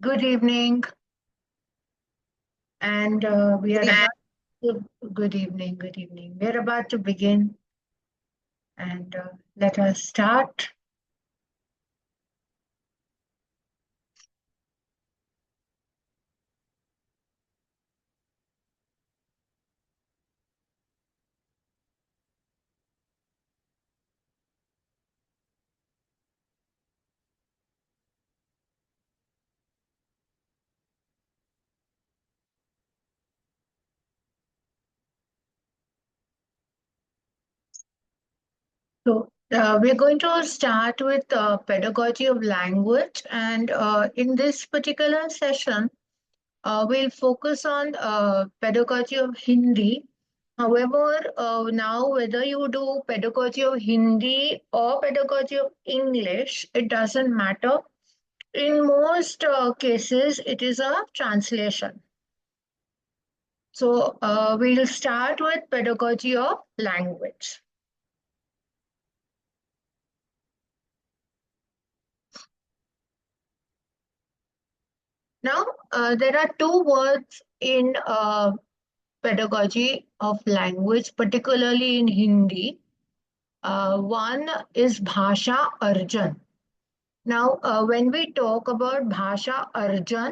Good evening, and we are about to. Good evening, good evening. We are about to begin, and let us start. We're going to start with pedagogy of language, and in this particular session, we'll focus on pedagogy of Hindi. However, now whether you do pedagogy of Hindi or pedagogy of English, it doesn't matter. In most cases, it is a translation. We'll start with pedagogy of language. Now, there are two words in pedagogy of language, particularly in Hindi. One is Bhasha Arjan. Now, when we talk about Bhasha Arjan,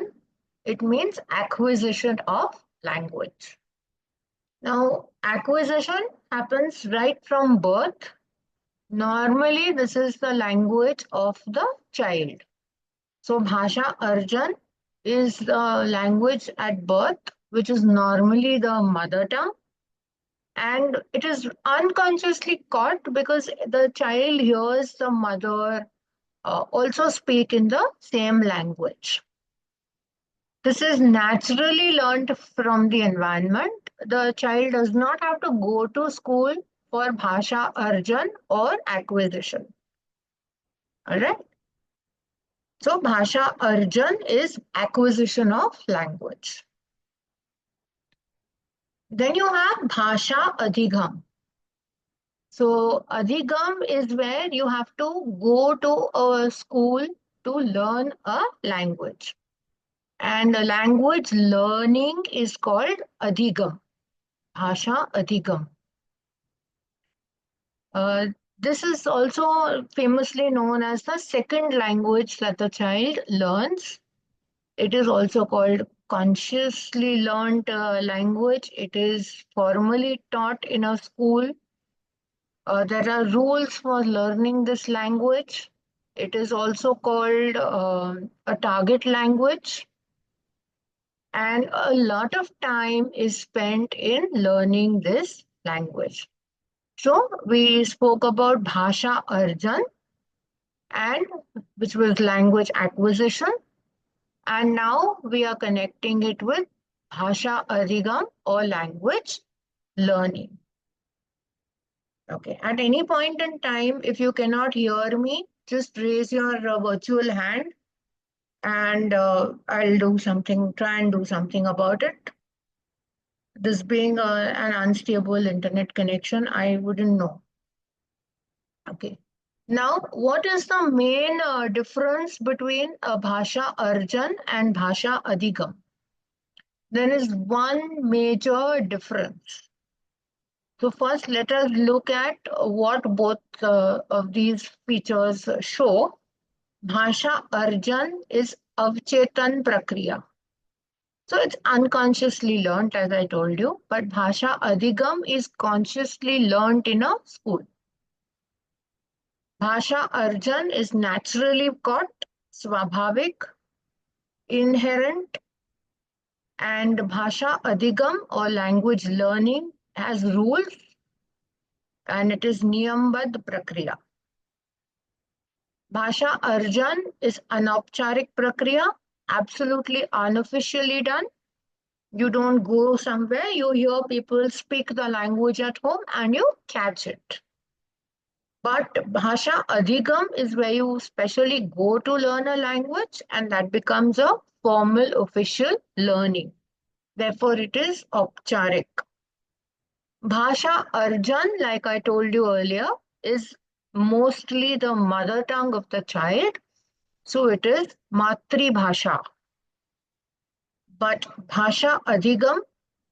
it means acquisition of language. Now, acquisition happens right from birth. Normally, this is the language of the child. So, Bhasha Arjan is the language at birth, which is normally the mother tongue. And it is unconsciously caught because the child hears the mother also speak in the same language. This is naturally learned from the environment. The child does not have to go to school for Bhasha Arjan or acquisition. All right. So Bhasha Arjan is acquisition of language. Then you have Bhasha Adhigam. So Adhigam is where you have to go to a school to learn a language. And the language learning is called Adhigam. Bhasha Adhigam. Uh, this is also famously known as the second language that the child learns. It is also called consciously learned language. It is formally taught in a school. There are rules for learning this language. It is also called a target language. And a lot of time is spent in learning this language. So we spoke about Bhasha Arjan, and which was language acquisition. And now we are connecting it with Bhasha Adhigam or language learning. Okay, at any point in time, if you cannot hear me, just raise your virtual hand and I'll do something, try and do something about it. This being an unstable internet connection, I wouldn't know. Okay. Now, what is the main difference between Bhasha Arjan and Bhasha Adhigam? There is one major difference. So first, let us look at what both of these features show. Bhasha Arjan is avchetan prakriya. So it's unconsciously learned, as I told you, but Bhasha Adhigam is consciously learned in a school. Bhasha Arjan is naturally caught, swabhavik, inherent, and Bhasha Adhigam or language learning has rules and it is niyambadh prakriya. Bhasha Arjan is anaupcharik prakriya, absolutely unofficially done. You don't go somewhere, you hear people speak the language at home and you catch it. But Bhasha Adhigam is where you specially go to learn a language and that becomes a formal official learning. Therefore, it is aupcharik. Bhasha Arjan, like I told you earlier, is mostly the mother tongue of the child. So it is Matri Bhasha. But Bhasha Adhigam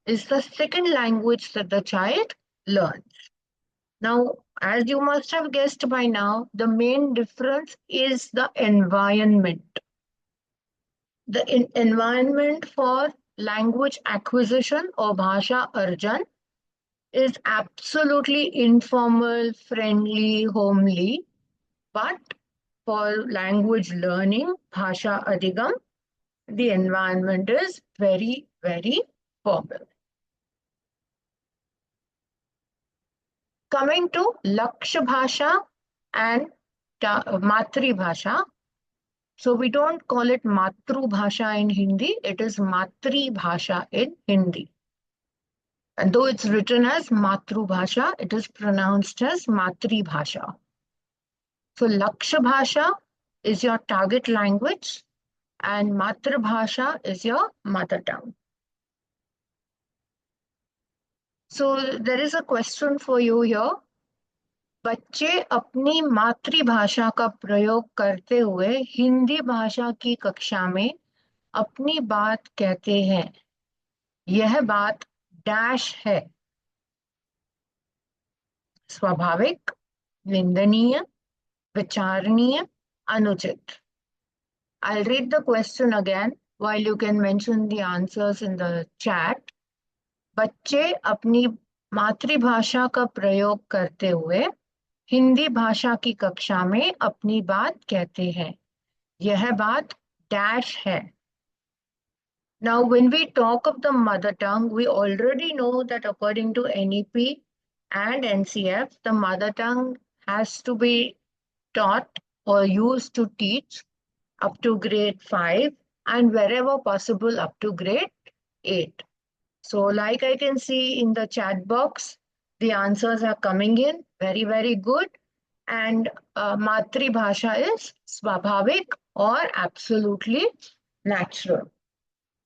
is the second language that the child learns. Now, as you must have guessed by now, the main difference is the environment. The environment for language acquisition or Bhasha Arjan is absolutely informal, friendly, homely. But for language learning, Bhasha Adhigam, the environment is very, very formal. Coming to Laksha Bhasha and Matri Bhasha. So we don't call it Matru Bhasha in Hindi, it is Matri Bhasha in Hindi. And though it's written as Matru Bhasha, it is pronounced as Matri Bhasha. So Laksha Bhasha is your target language and Matra Bhasha is your mother tongue. So there is a question for you here. बच्चे अपनी मातृभाषा का प्रयोग करते हुए हिंदी भाषा की कक्षा में अपनी बात कहते हैं। यह बात डैश है। स्वाभाविक, निंदनीय, विचारणीय, अनुचित. I'll read the question again while you can mention the answers in the chat. बच्चे अपनी मातृभाषा का प्रयोग करते हुए हिंदी भाषा की कक्षा में अपनी बात कहते हैं। यह बात डैश है। Now, when we talk of the mother tongue, we already know that according to NEP and NCF, the mother tongue has to be taught or used to teach up to grade 5 and wherever possible up to grade 8. So like I can see in the chat box, the answers are coming in very, very good. And Matri Bhasha is Swabhavik or absolutely natural.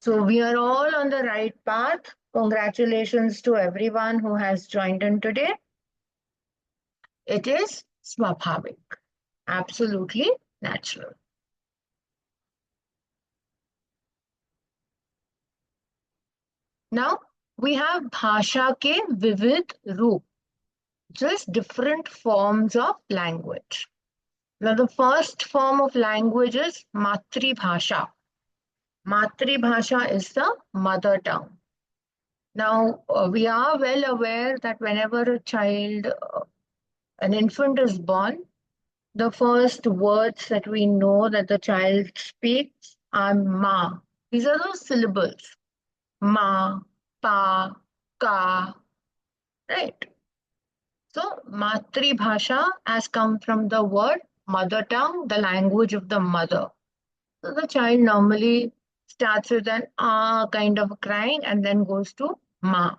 So we are all on the right path. Congratulations to everyone who has joined in today. It is Swabhavik, absolutely natural. Now we have Bhasha ke Vivid Roop, just different forms of language. Now the first form of language is Matri Bhasha. Matri Bhasha is the mother tongue. Now we are well aware that whenever a child, an infant is born, the first words that we know that the child speaks are ma. These are those syllables. Ma, pa, ka, right? So Matri Bhasha has come from the word mother tongue, the language of the mother. So the child normally starts with an ah kind of crying and then goes to ma.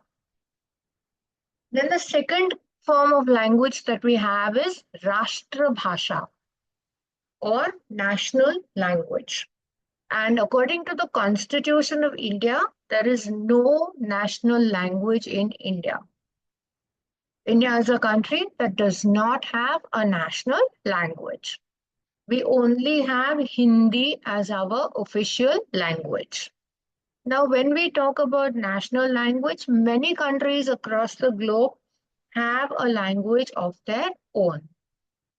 Then the second form of language that we have is Rashtra Bhasha or national language. And according to the Constitution of India, there is no national language in India. India is a country that does not have a national language. We only have Hindi as our official language. Now, when we talk about national language, many countries across the globe have a language of their own.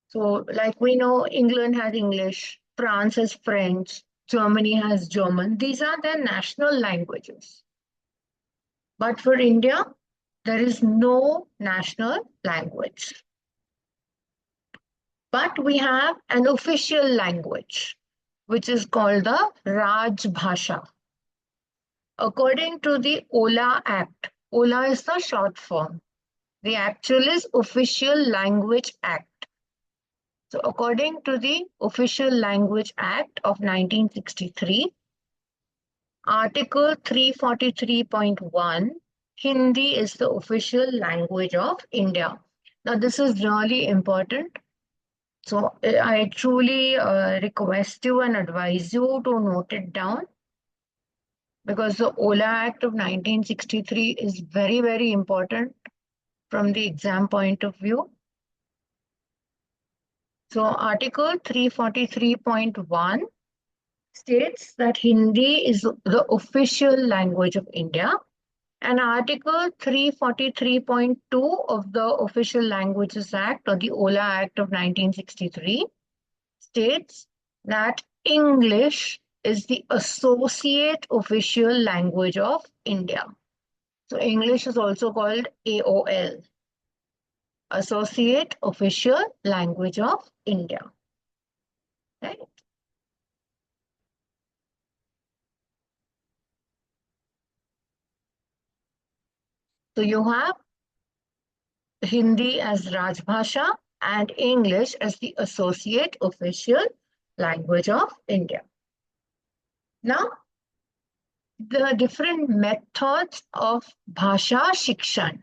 So, like we know, England has English, France has French, Germany has German. These are their national languages. But for India, there is no national language. But we have an official language, which is called the Raj Bhasha. According to the OLA Act, OLA is the short form. The actual is Official Language Act. So according to the Official Language Act of 1963, Article 343.1, Hindi is the official language of India. Now this is really important. So I truly request you and advise you to note it down because the OLA Act of 1963 is very, very important from the exam point of view. So Article 343.1 states that Hindi is the official language of India. And Article 343.2 of the Official Languages Act, or the OLA Act of 1963, states that English is the associate official language of India. So English is also called AOL, Associate Official Language of India. Right? So you have Hindi as Rajbhasha and English as the associate official language of India. Now, the different methods of Bhasha Shikshan.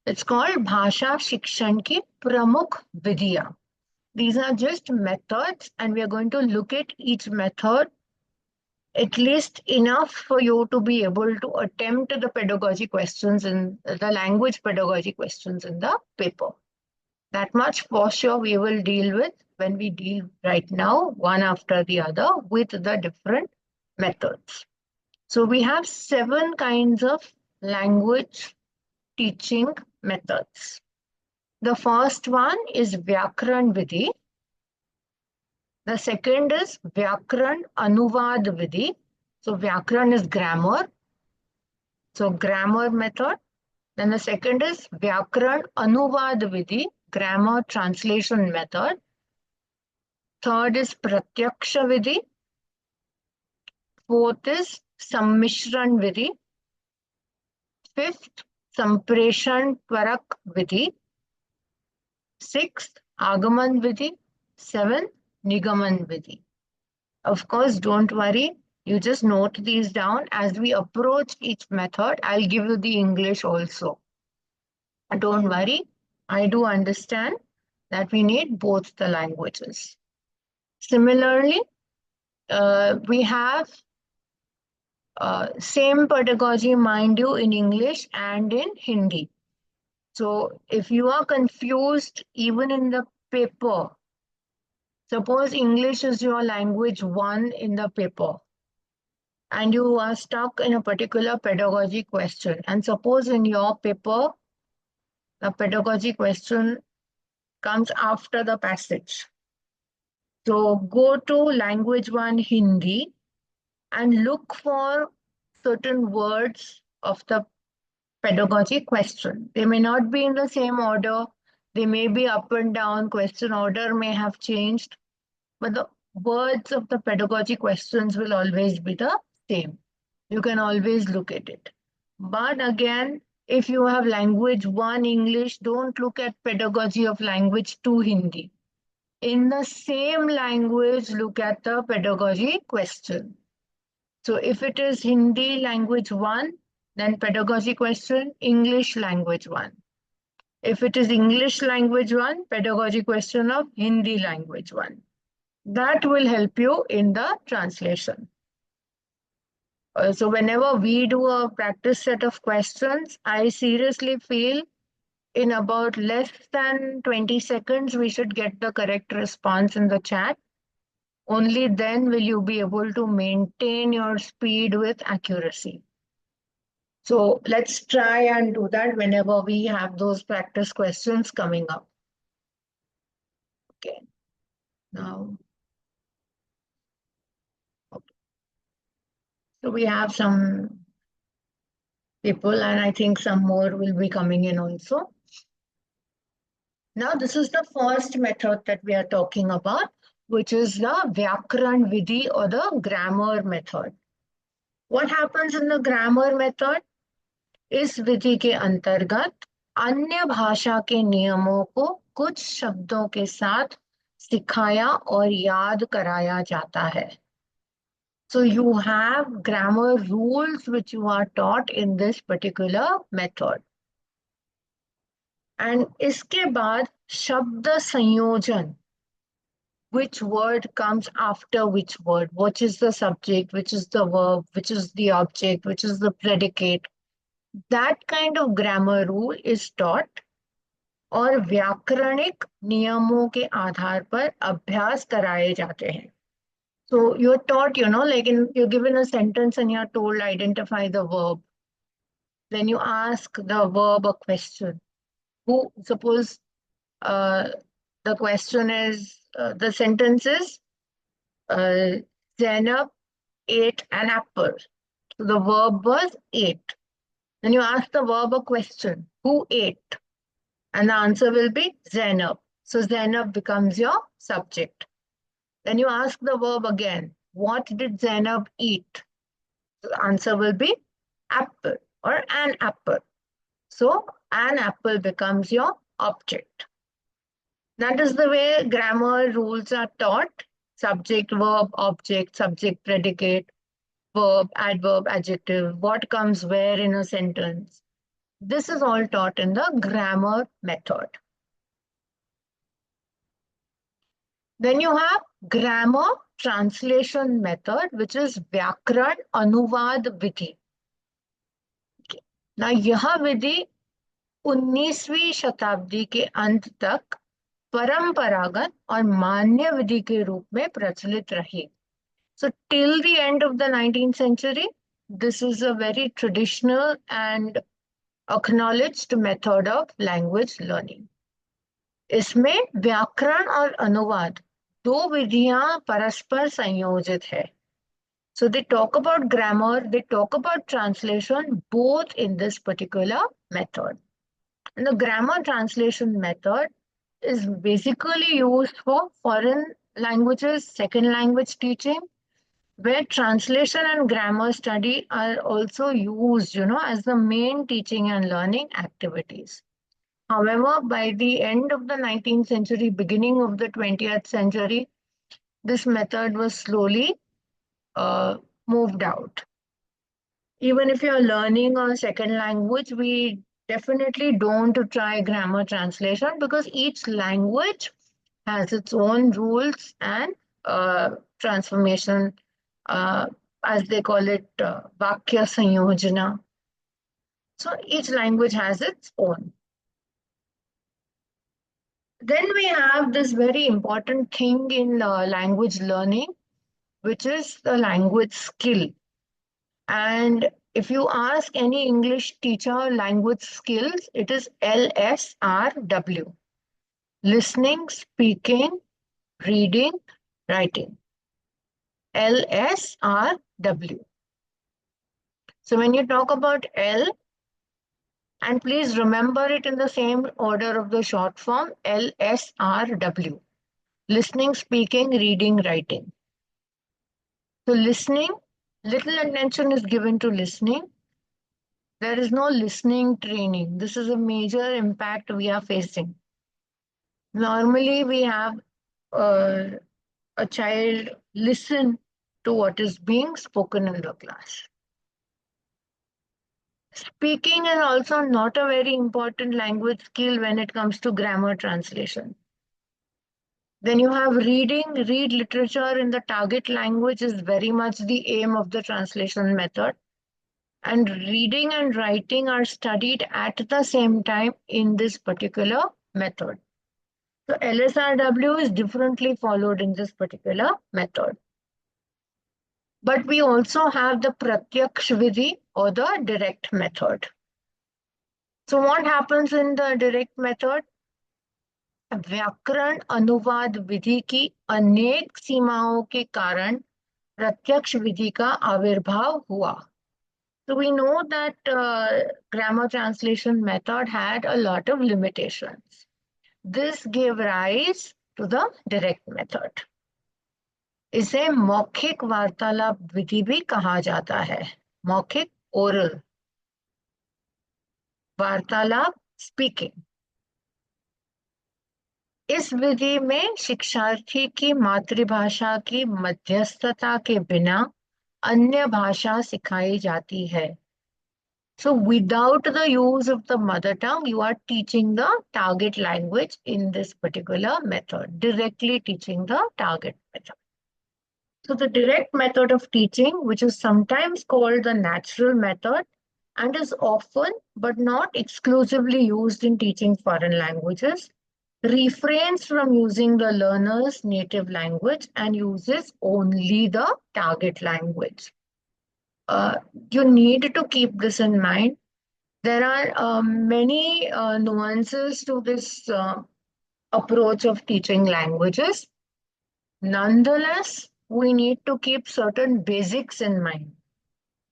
It's called Bhasha Shikshan ki Pramukh Vidya. These are just methods, and we are going to look at each method at least enough for you to be able to attempt the pedagogy questions in the language pedagogy questions in the paper. That much for sure we will deal with when we deal right now, one after the other, with the different methods. So we have 7 kinds of language teaching methods. The first one is Vyakran Vidhi. The second is Vyakran Anuvad Vidhi. So Vyakran is grammar. So grammar method. Then the second is Vyakran Anuvad Vidhi, grammar translation method. Third is Pratyaksha Vidhi. Fourth is Sammishran Vidhi. Fifth, Sampreshan Twarak Vidhi. Sixth, Agaman Vidhi. Seventh, Nigaman Vidhi. Of course, don't worry. You just note these down. As we approach each method, I'll give you the English also. Don't worry. I do understand that we need both the languages. Similarly, we have same pedagogy, mind you, in English and in Hindi. So if you are confused even in the paper, suppose English is your language 1 in the paper, and you are stuck in a particular pedagogy question, and suppose in your paper, the pedagogy question comes after the passage. So go to language 1 Hindi and look for certain words of the pedagogy question. They may not be in the same order. They may be up and down. Question order may have changed. But the words of the pedagogy questions will always be the same. You can always look at it. But again, if you have language 1 English, don't look at pedagogy of language 2 Hindi. In the same language, look at the pedagogy question. So if it is Hindi language 1, then pedagogy question, English language 1. If it is English language 1, pedagogy question of Hindi language 1. That will help you in the translation. So whenever we do a practice set of questions, I seriously feel in about less than 20 seconds, we should get the correct response in the chat. Only then will you be able to maintain your speed with accuracy. So let's try and do that whenever we have those practice questions coming up. Okay. Now, okay. So we have some people, and I think some more will be coming in also. Now, this is the first method that we are talking about, which is the Vyakran Vidhi or the grammar method. What happens in the grammar method? इस विधि के अंतर्गत अन्य भाषा के नियमों को कुछ शब्दों के साथ सिखाया और याद कराया जाता है. So you have grammar rules which you are taught in this particular method. And इसके बाद शब्द संयोजन, which word comes after which word, which is the subject, which is the verb, which is the object, which is the predicate. That kind of grammar rule is taught और व्याकरणिक नियमों के आधार पर अभ्यास कराए जाते हैं. So you're taught, like you're given a sentence and you're told identify the verb. Then you ask the verb a question. Suppose uh, the question is, the sentence is, uh, Zainab ate an apple. So the verb was ate. Then you ask the verb a question. Who ate? And the answer will be Zainab. So Zainab becomes your subject. Then you ask the verb again. What did Zainab eat? The answer will be apple or an apple. So an apple becomes your object. That is the way grammar rules are taught. Subject, verb, object, subject, predicate, verb, adverb, adjective, what comes where in a sentence. This is all taught in the grammar method. Then you have grammar translation method, which is Vyakran Anuvad Vidhi. Now, यह विधि 19वीं शताब्दी के अंत तक परंपरागत और मान्य विधि के रूप में प्रचलित रही. So till the end of the 19th century, this is a very traditional and acknowledged method of language learning. इसमें व्याकरण और अनुवाद दो विधियां परस्पर संयोजित है. So they talk about grammar, they talk about translation, both in this particular method. And the grammar translation method is basically used for foreign languages, second language teaching, where translation and grammar study are also used, as the main teaching and learning activities. However, by the end of the 19th century, beginning of the 20th century, this method was slowly moved out. Even if you're learning a second language, we definitely don't try grammar translation because each language has its own rules and transformation, uh, as they call it, Vakya Sanyojana. So each language has its own. Then we have this very important thing in language learning, which is the language skill. And if you ask any English teacher language skills, it is LSRW. Listening, speaking, reading, writing. LSRW. So when you talk about L, and please remember it in the same order of the short form, LSRW. Listening, speaking, reading, writing. So listening, little attention is given to listening. There is no listening training. This is a major impact we are facing. Normally, we have a child listen to what is being spoken in the class. Speaking is also not a very important language skill when it comes to grammar translation. Then you have reading. Read literature in the target language is very much the aim of the translation method. And reading and writing are studied at the same time in this particular method. So LSRW is differently followed in this particular method. But we also have the Pratyaksh Vidhi or the direct method. So what happens in the direct method? व्याकरण अनुवाद विधि की अनेक सीमाओं के कारण प्रत्यक्ष विधि का आविर्भाव हुआ. So we know that grammar translation method had a lot of limitations. This gave rise to the direct method. इसे मौखिक वार्तालाप विधि भी कहा जाता है. मौखिक oral, वार्तालाप speaking. इस विधि में शिक्षार्थी की मातृभाषा की मध्यस्थता के बिना अन्य भाषा सिखाई जाती है. So without the use of the mother tongue, you are teaching the target language in this particular method, directly teaching the target method. So the direct method of teaching, which is sometimes called the natural method and is often but not exclusively used in teaching foreign languages, refrains from using the learner's native language and uses only the target language. Uh, you need to keep this in mind. There are many nuances to this approach of teaching languages. Nonetheless, we need to keep certain basics in mind.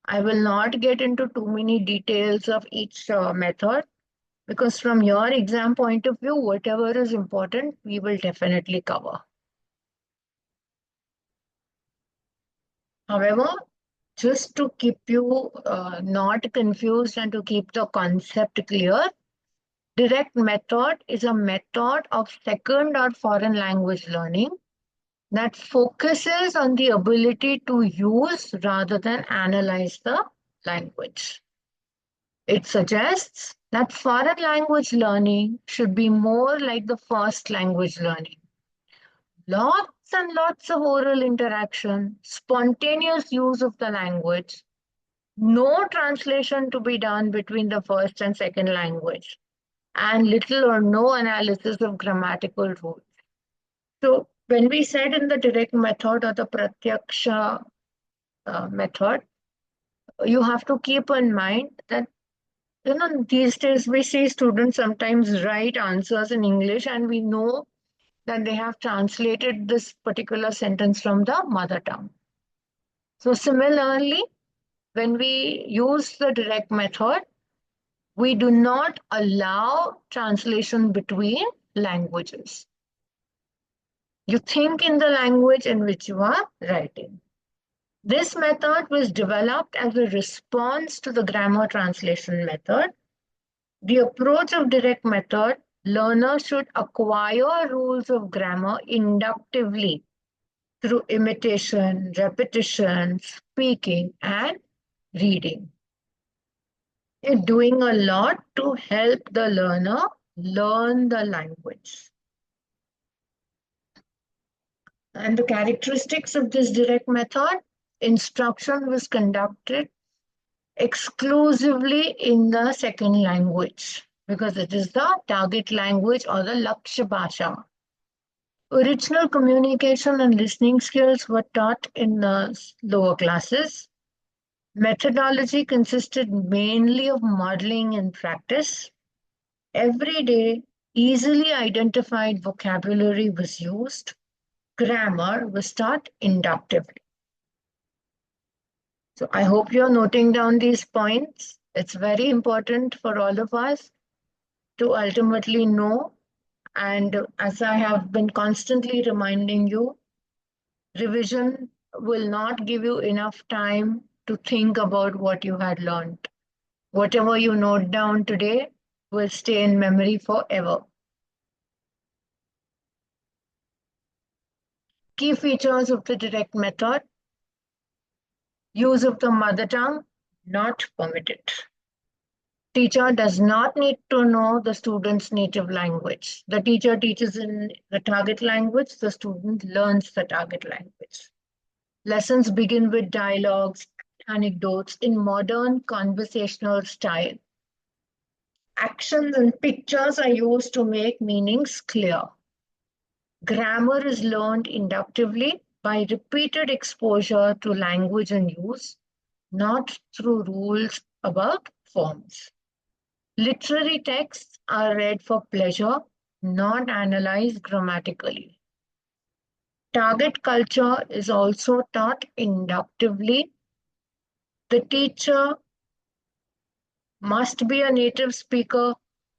I will not get into too many details of each method because, from your exam point of view, whatever is important, we will definitely cover. However, just to keep you not confused and to keep the concept clear, direct method is a method of second or foreign language learning that focuses on the ability to use rather than analyze the language. It suggests that foreign language learning should be more like the first language learning. Lots and lots of oral interaction, spontaneous use of the language, no translation to be done between the first and second language, and little or no analysis of grammatical rules. So, when we said in the direct method or the pratyaksha method, you have to keep in mind that these days we see students sometimes write answers in English, and we know that they have translated this particular sentence from the mother tongue. So, similarly, when we use the direct method, we do not allow translation between languages. You think in the language in which you are writing. This method was developed as a response to the grammar translation method. The approach of direct method, learners should acquire rules of grammar inductively through imitation, repetition, speaking, and reading. You're doing a lot to help the learner learn the language. And the characteristics of this direct method, instruction was conducted exclusively in the second language because it is the target language or the Lakshya Bhasha. Original communication and listening skills were taught in the lower classes. Methodology consisted mainly of modeling and practice. Every day, easily identified vocabulary was used. Grammar was taught inductively. So I hope you're noting down these points. It's very important for all of us to ultimately know. And as I have been constantly reminding you, revision will not give you enough time to think about what you had learned. Whatever you note down today will stay in memory forever. Key features of the direct method: use of the mother tongue not permitted. Teacher does not need to know the student's native language. The teacher teaches in the target language, the student learns the target language. Lessons begin with dialogues, anecdotes in modern conversational style. Actions and pictures are used to make meanings clear. Grammar is learned inductively by repeated exposure to language and use, not through rules about forms. Literary texts are read for pleasure, not analyzed grammatically. Target culture is also taught inductively. The teacher must be a native speaker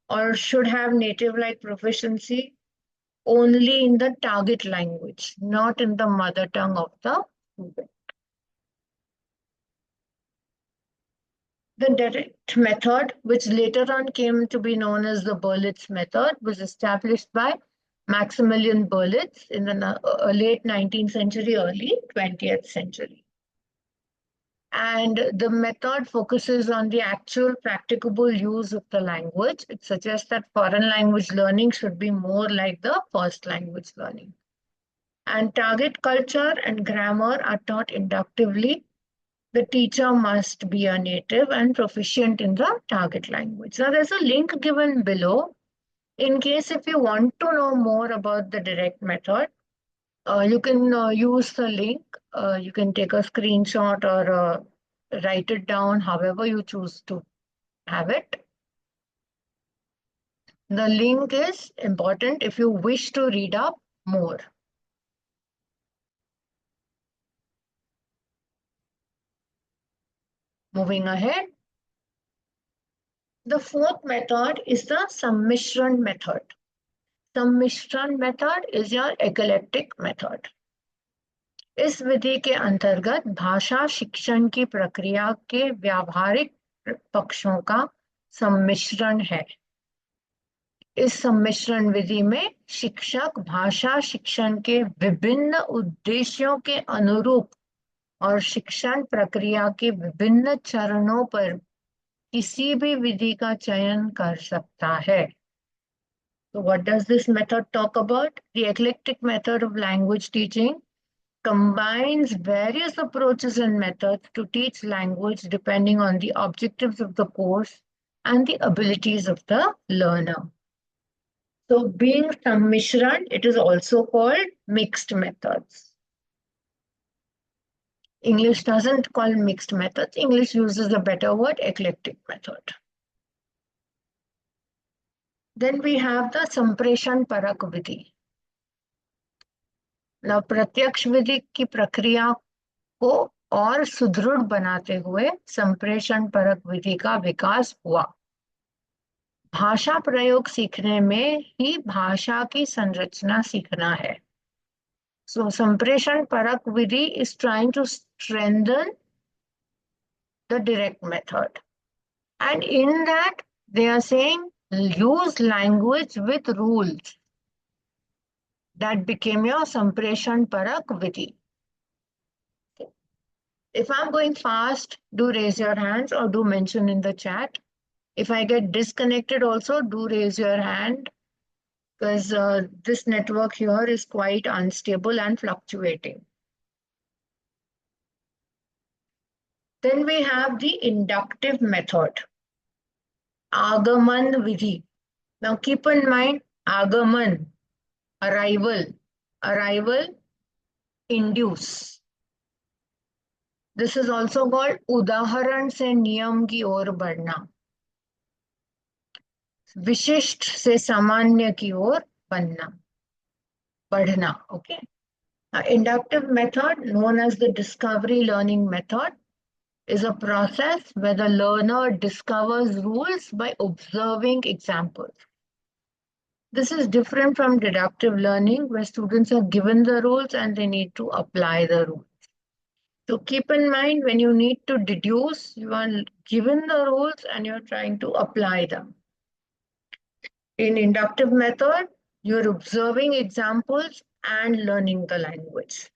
or should have native-like proficiency only in the target language, not in the mother tongue of the student. The direct method, which later on came to be known as the Berlitz method, was established by Maximilian Berlitz in the late 19th century, early 20th century. And the method focuses on the actual practicable use of the language. It suggests that foreign language learning should be more like the first language learning. And target culture and grammar are taught inductively. The teacher must be a native and proficient in the target language. Now, there's a link given below. In case if you want to know more about the direct method, you can use the link. You can take a screenshot or write it down, however you choose to have it. The link is important if you wish to read up more. Moving ahead. The fourth method is the Sammishran method. Sammishran method is your eclectic method. इस विधि के अंतर्गत भाषा शिक्षण की प्रक्रिया के व्यावहारिक पक्षों का सम्मिश्रण है. इस सम्मिश्रण विधि में शिक्षक भाषा शिक्षण के विभिन्न उद्देश्यों के अनुरूप और शिक्षण प्रक्रिया के विभिन्न चरणों पर किसी भी विधि का चयन कर सकता है. So what does this method talk about? The eclectic method of language teaching combines various approaches and methods to teach language depending on the objectives of the course and the abilities of the learner. So being Sammishran, it is also called mixed methods. English doesn't call mixed methods. English uses a better word, eclectic method. Then we have the Sampreshan Parak Vidhi. Now, प्रत्यक्ष विधि की प्रक्रिया को और सुदृढ़ बनाते हुए संप्रेषण परक विधि का विकास हुआ. भाषा प्रयोग सीखने में ही भाषा की संरचना सीखना है. So संप्रेषण परक विधि is trying to strengthen the direct method, and in that they are saying use language with rules. That became your संप्रेषण परक विधि. If I'm going fast, do raise your hands or do mention in the chat. If I get disconnected also, do raise your hand, because this network here is quite unstable and fluctuating. Then we have the inductive method, Agaman Vidhi. Now keep in mind, Agaman, arrival, arrival, induce. This is also called उदाहरण से नियम की ओर बढ़ना, विशिष्ट से सामान्य की ओर बढ़ना. Okay. Inductive method, known as the discovery learning method, is a process where the learner discovers rules by observing examples. This is different from deductive learning, where students are given the rules and they need to apply the rules. So keep in mind, when you need to deduce, you are given the rules and you're trying to apply them. In inductive method, you're observing examples and learning the language.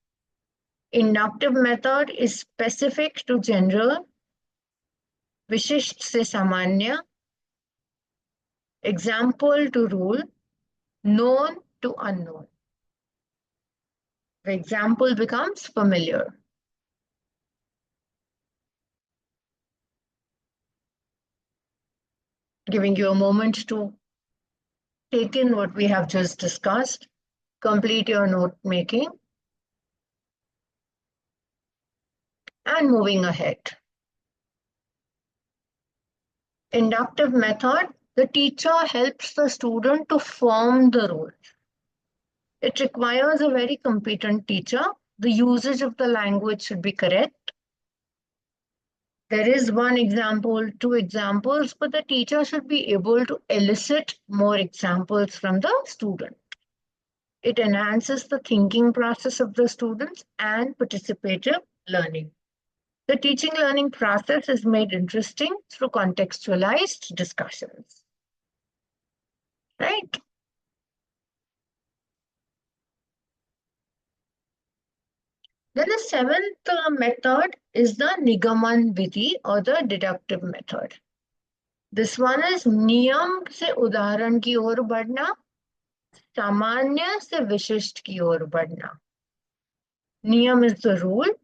Inductive method is specific to general, विशिष्ट से सामान्य, example to rule, known to unknown. The example becomes familiar. Giving you a moment to take in what we have just discussed, complete your note making, and moving ahead. Inductive method, the teacher helps the student to form the rules. It requires a very competent teacher. The usage of the language should be correct. There is one example, two examples, but the teacher should be able to elicit more examples from the student. It enhances the thinking process of the students and participative learning. The teaching learning process is made interesting through contextualized discussions. Right? Then the seventh method is the Nigaman Vidhi or the deductive method. This one is नियम से उदाहरण की ओर बढ़ना, सामान्य से विशिष्ट की ओर बढ़ना. नियम is the rule.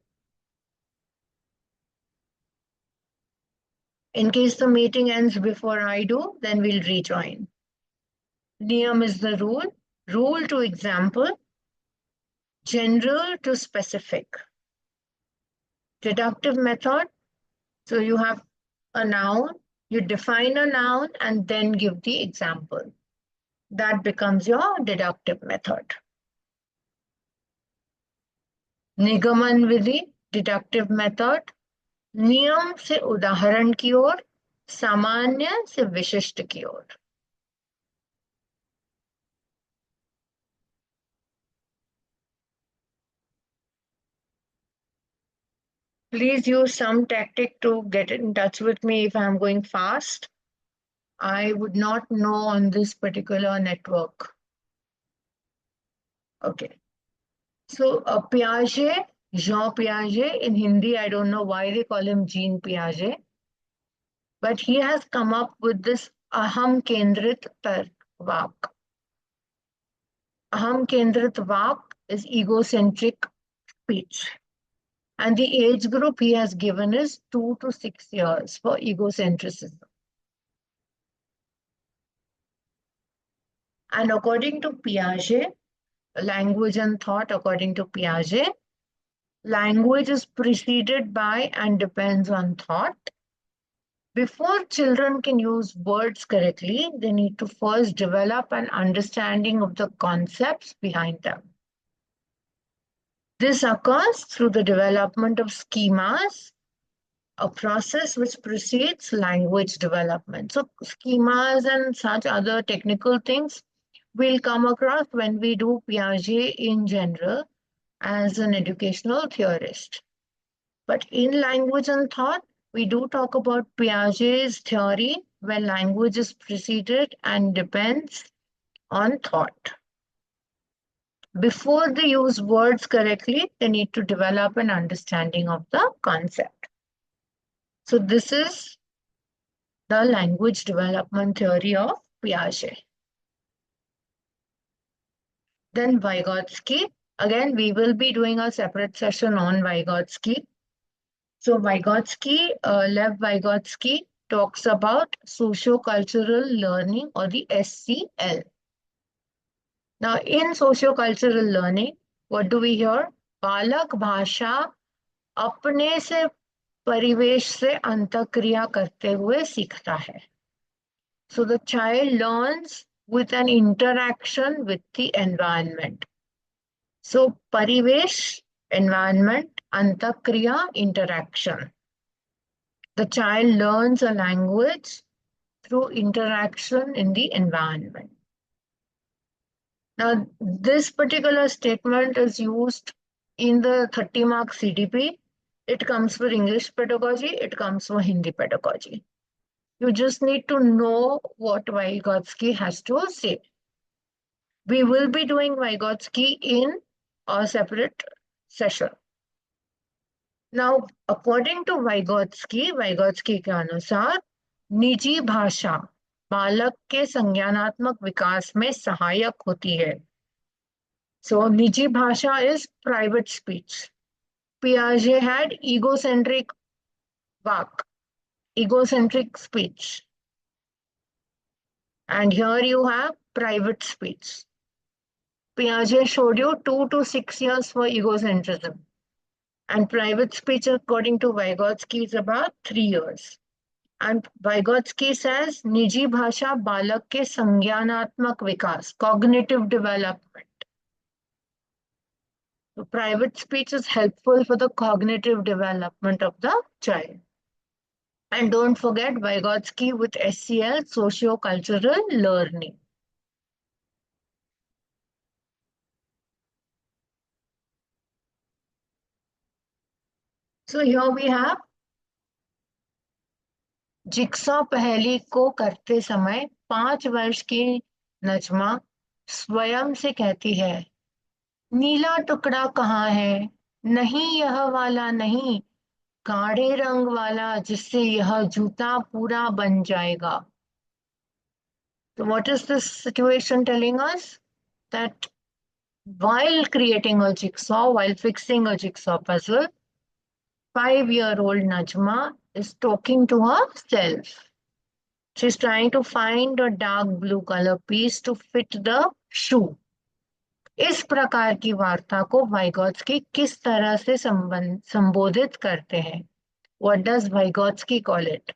In case the meeting ends before I do, then we'll rejoin. Niyam is the rule. Rule to example. General to specific. Deductive method. So you have a noun, you define a noun and then give the example. That becomes your deductive method. निगमन विधि, deductive method, नियम से उदाहरण की ओर, सामान्य से विशिष्ट की ओर. Please use some tactic to get in touch with me if I'm going fast. I would not know on this particular network. Okay. So Piaget, Jean Piaget, in Hindi, I don't know why they call him Jean Piaget, but he has come up with this aham kendrit tark. Aham kendrit vak is egocentric speech. And the age group he has given is 2 to 6 years for egocentrism. And according to Piaget, language and thought, according to Piaget, language is preceded by and depends on thought. Before children can use words correctly, they need to first develop an understanding of the concepts behind them. This occurs through the development of schemas, a process which precedes language development. So schemas and such other technical things we'll come across when we do Piaget in general as an educational theorist. But in language and thought, we do talk about Piaget's theory where language is preceded and depends on thought. Before they use words correctly, they need to develop an understanding of the concept. So this is the language development theory of Piaget. Then Vygotsky. Again, we will be doing a separate session on Vygotsky. So Vygotsky, Lev Vygotsky talks about socio-cultural learning or the SCL. Now in socio-cultural learning, what do we hear? बालक भाषा अपने से परिवेश से अंतःक्रिया करते हुए सीखता है. So the child learns with an interaction with the environment. So parivesh, environment, antakriya, interaction. The child learns a language through interaction in the environment. Now, this particular statement is used in the 30-mark CDP. It comes for English pedagogy, it comes for Hindi pedagogy. You just need to know what Vygotsky has to say. We will be doing Vygotsky in a separate session. Now, according to Vygotsky के अनुसार निजी भाषा बालक के संज्ञानात्मक विकास में सहायक होती है. So, निजी भाषा is private speech. Piaget had egocentric vak, egocentric speech. And here you have private speech. Piaget showed you 2 to 6 years for egocentrism. And private speech, according to Vygotsky, is about 3 years. And Vygotsky says, निजी भाषा बालक के संज्ञानात्मक विकास, cognitive development. So private speech is helpful for the cognitive development of the child. And don't forget Vygotsky with SCL, socio-cultural learning. So here we have jigsaw पहेली को करते समय 5 वर्ष की नजमा स्वयं से कहती है, नीला टुकड़ा कहाँ है? नहीं यह वाला नहीं, गाढ़े रंग वाला जिससे यह जूता पूरा बन जाएगा. So what is this situation telling us? That while creating a jigsaw, while fixing a jigsaw puzzle, 5-year-old Najma is talking to herself. She's trying to find a dark blue color piece to fit the shoe. इस प्रकार की वार्ता को वाइगॉत्स्की किस तरह से संबोधित करते हैं? What does Vygotsky call it?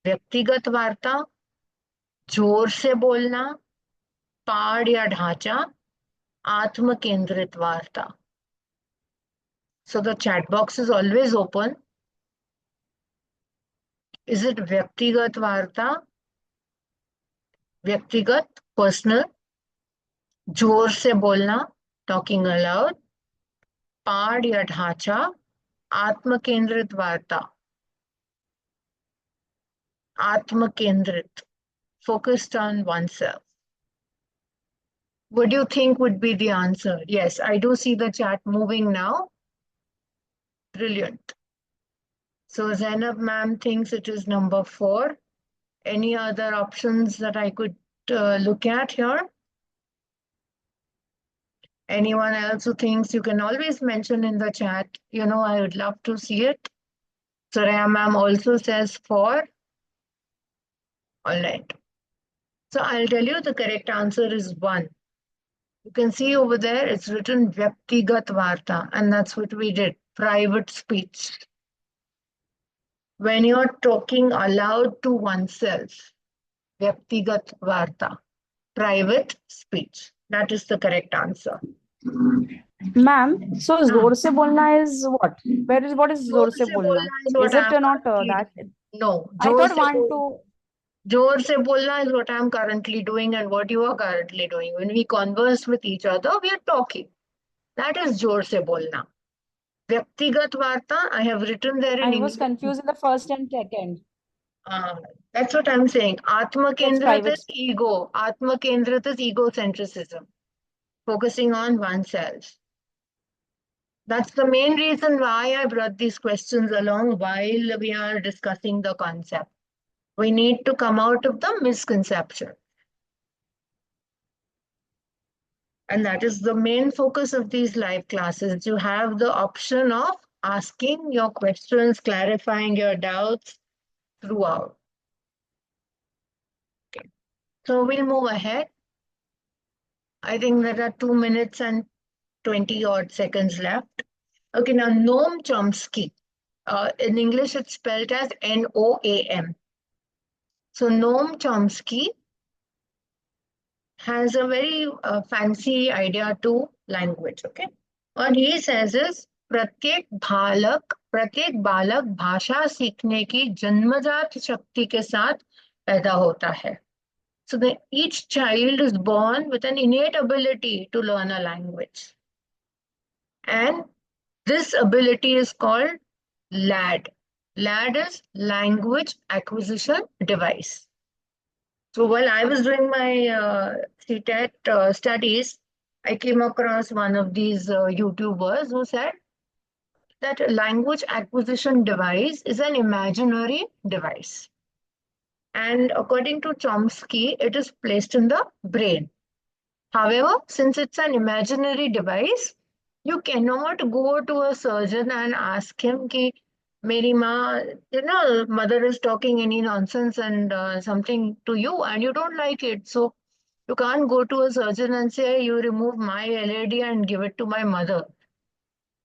व्यक्तिगत वार्ता, जोर से बोलना, पाठ या ढांचा, आत्म केंद्रित वार्ता. So the chat box is always open. Is it व्यक्तिगत वार्ता, व्यक्तिगत, personal, जोर से बोलना, talking aloud, पाठ या ढांचा, आत्म केंद्रित वार्ता, आत्म केंद्रित, focused on oneself? What do you think would be the answer? Yes, I do see the chat moving now. Brilliant. So Zainab ma'am thinks it is number 4. Any other options that I could look at here? Anyone else who thinks, you can always mention in the chat. You know, I would love to see it. Soraya ma'am also says 4. All right. So I'll tell you the correct answer is 1. You can see over there, it's written Vyaktigat Varta, and that's what we did, private speech. When you're talking aloud to oneself, Vyaktigat Varta, private speech. That is the correct answer. Ma'am, so zor se bolna is what? What is zor se bolna? Is it not that? No. I thought want to. Zor se bolna is what I'm currently doing and what you are currently doing. When we converse with each other, we are talking. That is zor se bolna. Vyaktigat Varta, I have written there in English. I was confused in the first and second. That's what I'm saying. Atma Kendrit is ego. Atma Kendrit is egocentrism. Focusing on oneself. That's the main reason why I brought these questions along while we are discussing the concept. We need to come out of the misconception. And that is the main focus of these live classes. You have the option of asking your questions, clarifying your doubts throughout. Okay. So we'll move ahead. I think there are 2 minutes and 20 odd seconds left. Okay, now Noam Chomsky. In English, it's spelled as Noam. So Noam Chomsky has a very fancy idea to language, okay? What he says is, प्रत्येक बालक भाषा सीखने की जन्मजात शक्ति के साथ पैदा होता है. So each child is born with an innate ability to learn a language. And this ability is called LAD. LAD is Language Acquisition Device. So while I was doing my Ctet studies, I came across one of these YouTubers who said that a language acquisition device is an imaginary device. And according to Chomsky, it is placed in the brain. However, since it's an imaginary device, you cannot go to a surgeon and ask him ki Meri ma, mother is talking any nonsense and something to you and you don't like it. So you can't go to a surgeon and say, you remove my LAD and give it to my mother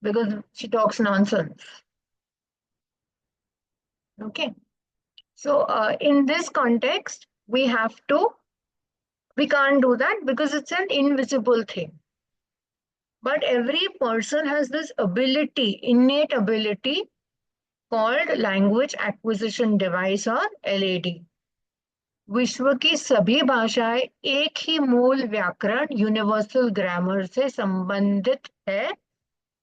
because she talks nonsense. Okay. So in this context, we can't do that because it's an invisible thing. But every person has this ability, innate ability, called language acquisition device or LAD. विश्व की सभी भाषाएं एक ही मूल व्याकरण universal grammar से संबंधित है,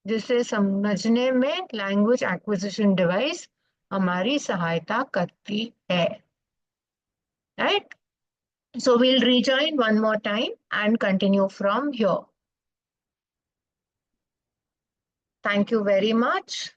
जिसे समझने में लैंग्वेज एक्विजिशन डिवाइस हमारी सहायता करती है. Right? So we'll rejoin one more time and continue from here. Thank you very much.